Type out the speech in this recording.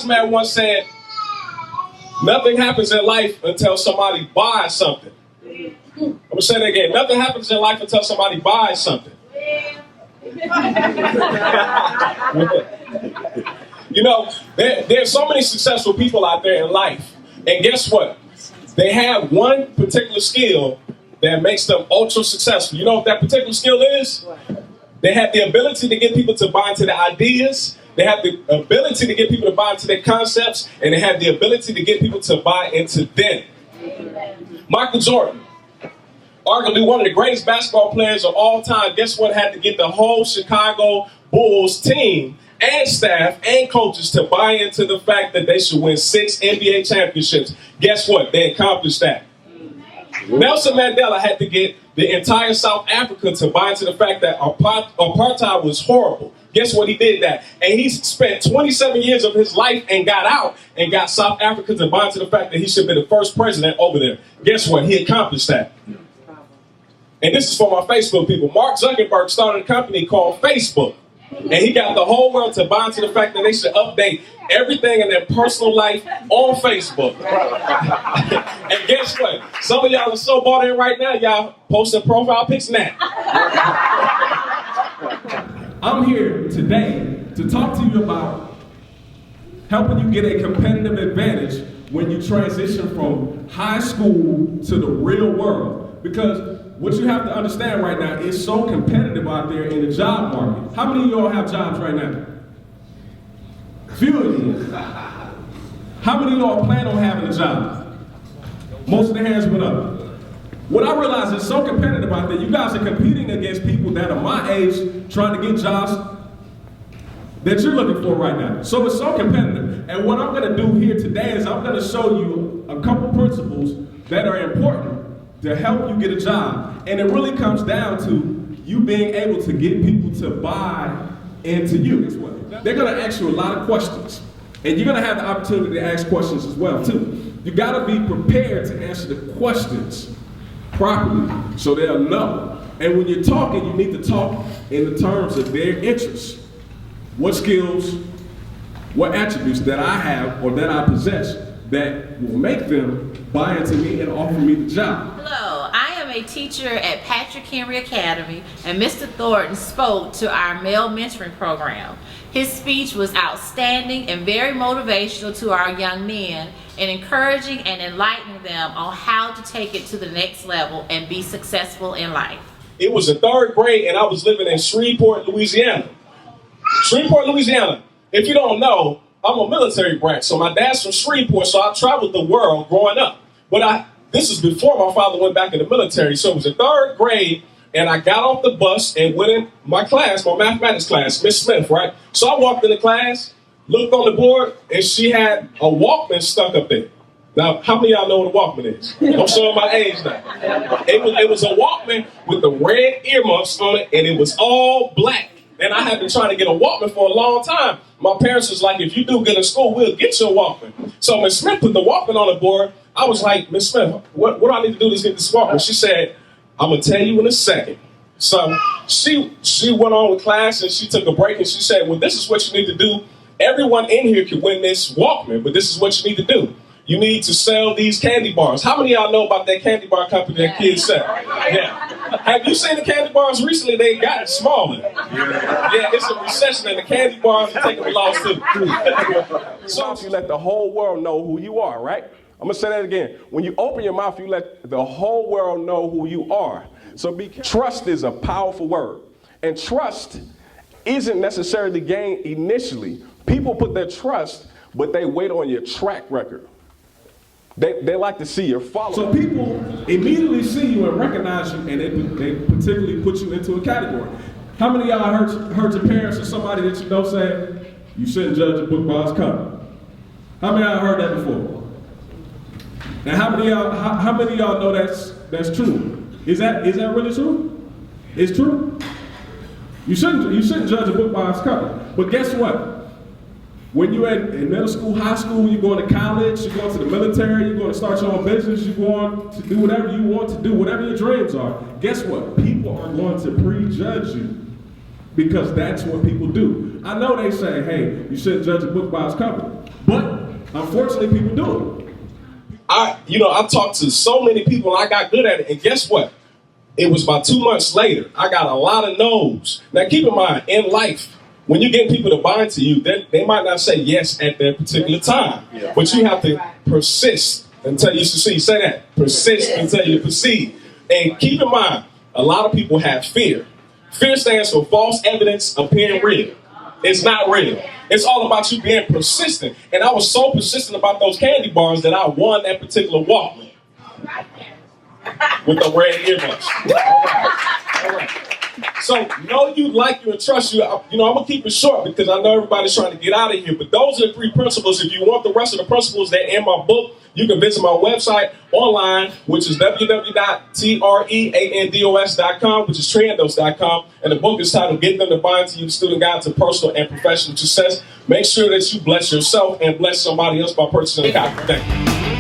wise man once said, nothing happens in life until somebody buys something. I'm gonna say that again. Nothing happens in life until somebody buys something. You know, there's so many successful people out there in life. And guess what? They have one particular skill that makes them ultra successful. You know what that particular skill is? They have the ability to get people to buy into their ideas. They have the ability to get people to buy into their concepts. And they have the ability to get people to buy into them. Michael Jordan, arguably one of the greatest basketball players of all time, guess what? Had to get the whole Chicago Bulls team and staff and coaches to buy into the fact that they should win 6 NBA championships. Guess what? They accomplished that. Nelson Mandela had to get the entire South Africa to buy into the fact that apartheid was horrible. Guess what? He did that. And he spent 27 years of his life and got out and got South Africa to buy into the fact that he should be the first president over there. Guess what? He accomplished that. And this is for my Facebook people. Mark Zuckerberg started a company called Facebook. And he got the whole world to buy into the fact that they should update everything in their personal life on Facebook. And guess what? Some of y'all are so bought in right now, y'all posting profile pics now. I'm here today to talk to you about helping you get a competitive advantage when you transition from high school to the real world. Because what you have to understand right now is so competitive out there in the job market. How many of y'all have jobs right now? Few of you. How many of y'all plan on having a job? Most of the hands went up. What I realize is so competitive out there, you guys are competing against people that are my age trying to get jobs that you're looking for right now. So it's so competitive. And what I'm gonna do here today is I'm gonna show you a couple principles that are important to help you get a job. And it really comes down to you being able to get people to buy into you. They're gonna ask you a lot of questions. And you're gonna have the opportunity to ask questions as well too. You gotta be prepared to answer the questions properly so they'll know. And when you're talking, you need to talk in the terms of their interests. What skills, what attributes that I have or that I possess that will make them buy into me and offer me the job. Hello, I am a teacher at Patrick Henry Academy, and Mr. Thornton spoke to our male mentoring program. His speech was outstanding and very motivational to our young men in encouraging and enlightening them on how to take it to the next level and be successful in life. It was the 3rd grade and I was living in Shreveport, Louisiana. Shreveport, Louisiana. If you don't know, I'm a military brat, so my dad's from Shreveport, so I traveled the world growing up. But this is before my father went back in the military, so it was the 3rd grade, and I got off the bus and went in my class, my mathematics class, Miss Smith, right? So I walked into class, looked on the board, and she had a Walkman stuck up there. Now, how many of y'all know what a Walkman is? I'm showing my age now. It was a Walkman with the red earmuffs on it, and it was all black. And I had been trying to get a Walkman for a long time. My parents was like, if you do good in school, we'll get you a Walkman. So Miss Smith put the Walkman on the board. I was like, Miss Smith, what do I need to do to get this Walkman? She said, I'm going to tell you in a second. So she went on with class and she took a break and she said, well, this is what you need to do. Everyone in here can win this Walkman, but this is what you need to do. You need to sell these candy bars. How many of y'all know about that candy bar company that kids sell? Yeah. Have you seen the candy bars recently? They got smaller. Yeah, it's a recession and the candy bars are taking a loss too. So you let the whole world know who you are, right? I'm gonna say that again. When you open your mouth, you let the whole world know who you are. So trust is a powerful word. And trust isn't necessarily gained initially. People put their trust, but they wait on your track record. They like to see your follow. So people immediately see you and recognize you, and they particularly put you into a category. How many of y'all heard your parents or somebody that you know say, you shouldn't judge a book by its cover? How many of y'all heard that before? Now how many of y'all know that's true? Is that really true? It's true? You shouldn't judge a book by its cover. But guess what? When you're in middle school, high school, you're going to college, you're going to the military, you're going to start your own business, you're going to do whatever you want to do, whatever your dreams are. Guess what? People are going to prejudge you because that's what people do. I know they say, hey, you shouldn't judge a book by its cover. But Unfortunately, people do it. I talked to so many people and I got good at it. And guess what? It was about 2 months later. I got a lot of no's. Now, keep in mind, in life, when you get people to buy into you, they might not say yes at that particular time. But you have to persist until you succeed. Say that. Persist until you proceed. And keep in mind, a lot of people have fear. Fear stands for false evidence appearing real. It's not real. It's all about you being persistent. And I was so persistent about those candy bars that I won that particular Walkman. With the red earbuds. All right. So, know you, like you, and trust you. I'm going to keep it short because I know everybody's trying to get out of here. But those are the 3 principles. If you want the rest of the principles that are in my book, you can visit my website online, which is www.treandos.com, which is treandos.com. And the book is titled Getting Them to Buy Into You, Student Guide to Personal and Professional Success. Make sure that you bless yourself and bless somebody else by purchasing a copy. Thank you.